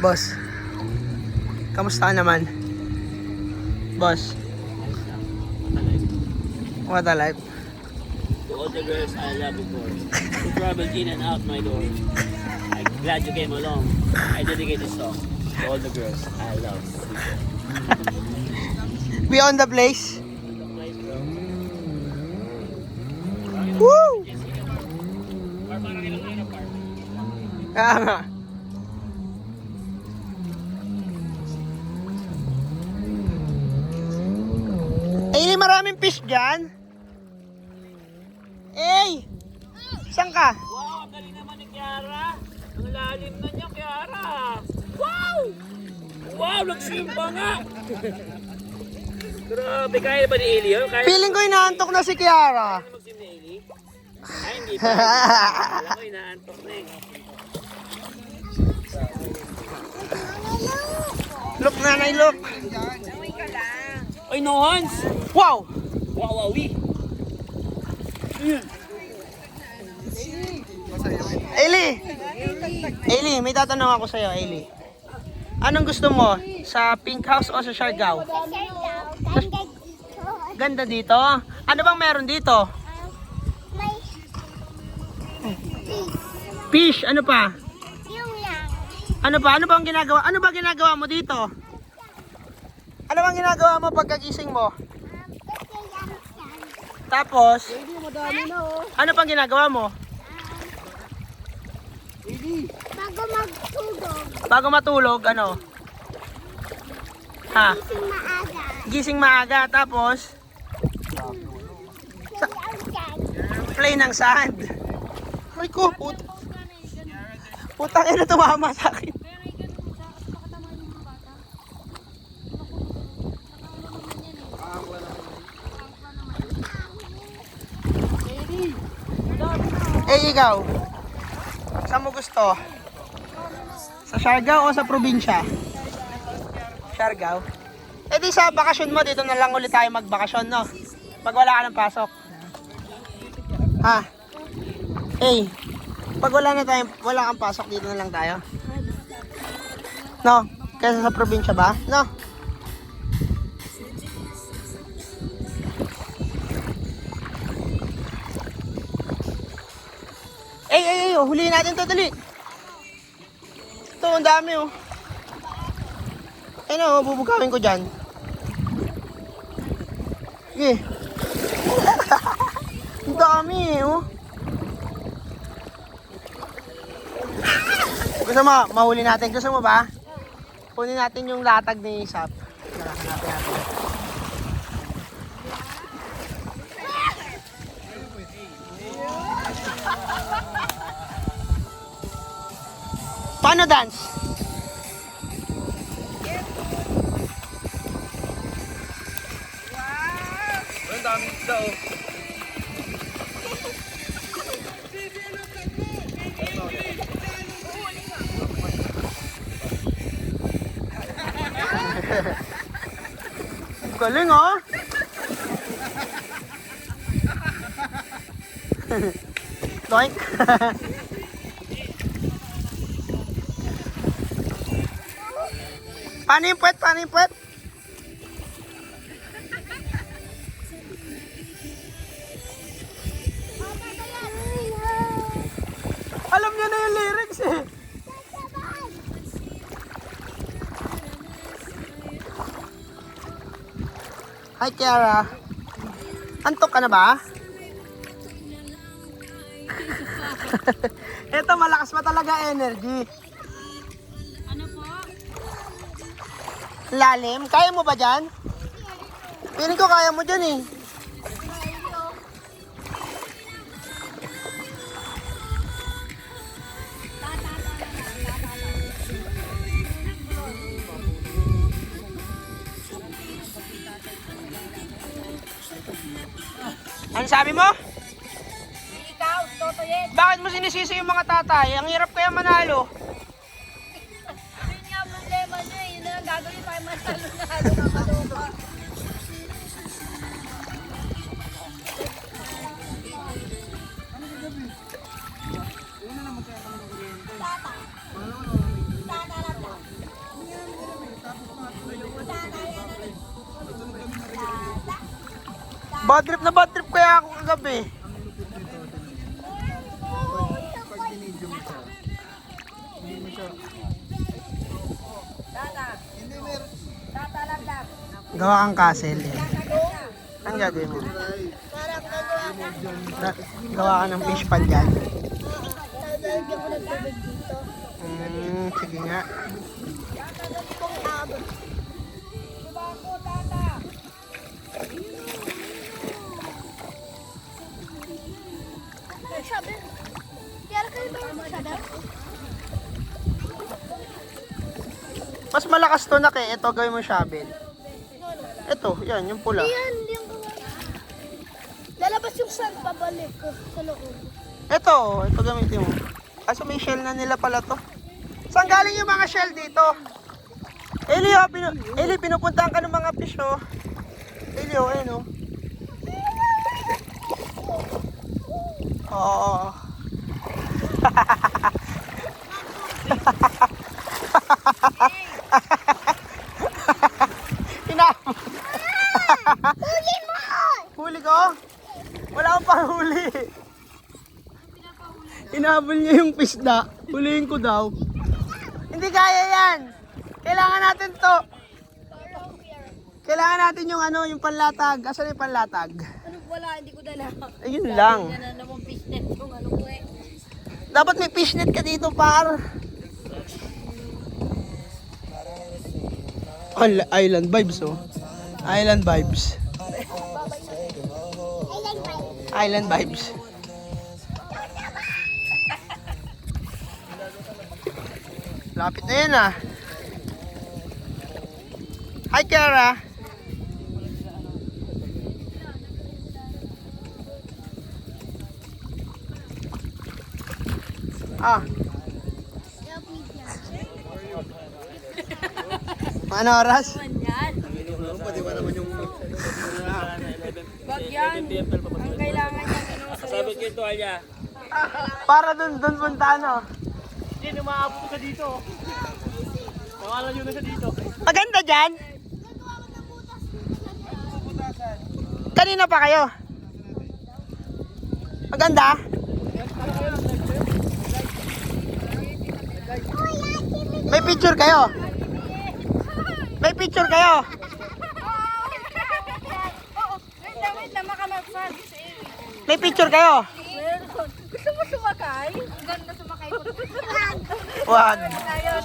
Boss, kamusta ka naman? Boss, what a life. To all the girls I love before, who traveled in and out my door, I'm glad you came along. I dedicate this song to all the girls I love before. We on the place. Woo! Kaya nga. Ay, maraming fish dyan. Eh, saan ka? Wow, ang galing naman ni Kiara. Ang lalim na niya, Kiara. Wow! Wow, nagsimba nga. Grabe, kaya ba ni Eli yun? Kaya Feeling ko inaantok na si Kiara. mag-sim ni Eli? Ay, hindi pa. Alam ko, inaantok na eh. Look, nanay, look. Ay, no hands! Wow! Wow, wowie! Ailey, may tatanong ako sa'yo, Ailey. Anong gusto mo? Sa Pink House o sa Siargao? Ganda dito. Ano bang meron dito? Fish, ano pa? Ano pa? Ano bang ginagawa? Ano ba ginagawa mo dito? Ano bang ginagawa mo pagkagising mo? Tapos, ano pang ginagawa mo? Bago magtulog, Bago matulog, ano? Ha? gising maaga. Gising maaga, tapos play ng sand. Ay ko, putang ina, tumama sa akin. Eh, ikaw? Saan mo gusto? Sa Siargao o sa probinsya? Siargao? Eh di sa bakasyon mo, dito na lang ulit tayo magbakasyon, no? Pag wala ka ng pasok. Ha? Eh, pag wala kang pasok, dito na lang tayo. No? Kaysa sa probinsya ba? No? Oh, huliin natin to, dali. Ito, ang dami, oh. Ayun, oh, bubugawin ko dyan. Sige. Ang dami, oh. Gusto mo, mahuli natin. Gusto mo ba? Kunin natin yung latag ni Isap. Hanapin natin. Paano dance? Ang dami daw. Galing, oh. Doink. Paano yung puwet? Paano yung puwet? Alam niya na yung lyrics, eh. Hi, Kiara. Antok ka na ba? Ito, malakas pa talaga energy. Ano po? Lalim. Kaya mo ba dyan? Piling ko kaya mo dyan, eh. Ano sabi mo? Ikaw, totoyin. Bakit mo sinisisi yung mga tatay? Ang hirap kaya manalo. Yun nga problema nyo eh. Yun na lang gagawin para matalo na nakakaloka. Tata. Tata lang lang. bad trip kaya ako kagabi. Gawa kang castle. Eh. Ang gagawin mo? Gawa ka ng fish pan dyan. Sige nga. Sabi, kaya kayo ba masyada? Mas malakas to na kaya ito gawin mo shovel. Ito, yan, yung pula. Yan, yung lalabas yung sand, babalik ko sa loob. Ito gamitin mo. Kaso may shell na nila pala to. Saan galing yung mga shell dito? Elio, pinupuntahan ka ng mga fish, oh. Elio, ayun, oh. Oo. Hinabol. Huli mo! Huli ko? Wala akong pahuli. Hinabol niya yung pisda. Huliin ko daw. Hindi kaya yan. Kailangan natin to. Kailangan natin yung ano, yung panlatag. Asan yung panlatag? Ano wala, hindi ko dala. Ayun lang. Yan na naman fishnet yung ano ko eh. Dapat may fishnet ka dito, par. Island vibes, oh. Island vibes. Island vibes. Lapit na yan, ah. Hi, Kara. Ah. Ano oras? Yan. Wag yan. Ang kailangan niya ano sa Sabot ko yung tuwalya. Para dun punta, ano? Hindi, umaabot ka dito. Nawalan yun na siya dito. Maganda dyan? Kanina pa kayo? Maganda? May picture kayo? May picture kayo? Wait lang, makamagfag. May picture kayo? Gusto mo sumakay? Ang ganda sumakay ko. Wag. Ayaw,